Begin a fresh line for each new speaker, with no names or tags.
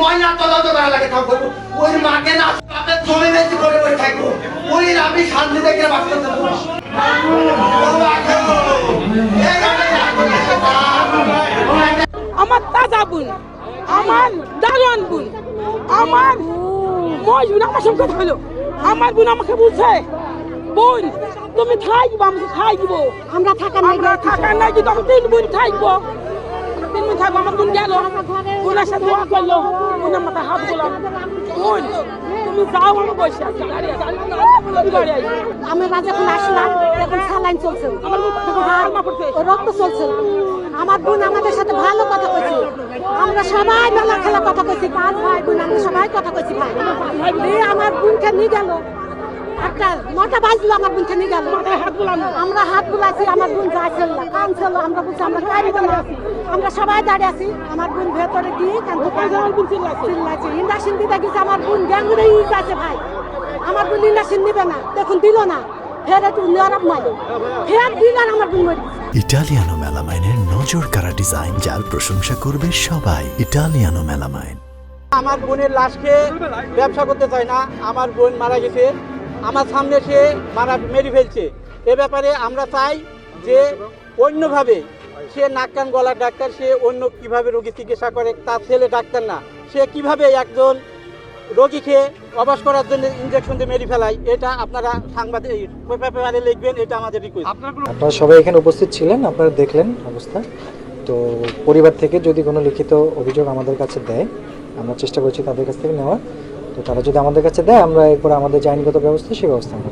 ময়না তদন্ত করা লাগে থাকবো ওই মাকে না আপনার জমি বেশি করে বসে থাকবো ওই আমি শান্তি দেখে বাস করতে পারবো
আমার তাজা বোন, আমার দারোয়ান বোন, আমার মজুর আমার সঙ্গে কথা হলো। আমার বোন আমাকে বলছে, বোন তুমি থাকবো, আমি থাকবো। আমরা থাকার নাই কিন্তু আমি 3 বোন থাকবো। 3 বোন থাকবো। আমার বোন গেল, বোনের সাথে দোয়া করলো, বোনের মাথায় হাত গোলাম। বোন তুমি যাও, আমি বসে আছি গাড়ি আছে।
আমি যখন আসলাম তখন স্যালাইন চলছে,
আমার
রক্ত চলছে। আমার বোন আমাদের সাথে ভালো কথা কইছে, আমরা সবাই মেলা খেলা কথা কইছি, 5 ভাই বোন আমরা সবাই কথা কইছি। ভাই আমার বোনকে নিয়ে গেল, একটা 9টা বাজলো, আমার বোনকে নিয়ে গেল। আমরা হাত বুলাইছি, আমার বোন যাইছিল না, কানছিল। আমরা বলছি আমরা কারি না, আমরা সবাই দাঁড়িয়ে আছি। আমার বোন ভেতরে গিয়ে চিল্লাইছে, ইন্ডাকশন দিতে গেছে। আমার বোন গ্যাঙ্গুরে আছে ভাই, আমার বোন ইন্ডাকশন নিবে না, দেখুন দিল না, ফের একটু নরম মারলো, ফের দিল আর আমার বোন মরে গেছে।
ইটালিয়ানো মেলামাইনের নজর কাড়া ডিজাইন, যার প্রশংসা করবে সবাই। Italiano melamine.
আমার বোনের লাশকে ব্যবসা করতে চায় না, আমার বোন মারা গেছে, আমার সামনে সে মেরে ফেলছে। এ ব্যাপারে আমরা চাই যে অন্যভাবে, সে নাক কান গলার ডাক্তার, সে অন্য কিভাবে রোগী চিকিৎসা করে, তার ছেলে ডাক্তার না, সে কিভাবে একজন রোগীকে অবাস করার জন্য ইনজেকশন দিয়ে মেরে ফেলায়, এটা আপনারা সাংবাদিক পেপারে লিখবেন, এটা আমাদের রিকোয়েস্ট।
আপনারা সবাই এখানে উপস্থিত ছিলেন, আপনারা দেখলেন অবস্থা। তো পরিবার থেকে যদি কোনো লিখিত অভিযোগ আমাদের কাছে দেয়, আমরা চেষ্টা করছি তাদের কাছ থেকে নেওয়ার। তো তারা যদি আমাদের কাছে দেয়, আমরা এরপর আমাদের যে আইনগত ব্যবস্থা, সেই ব্যবস্থা আমরা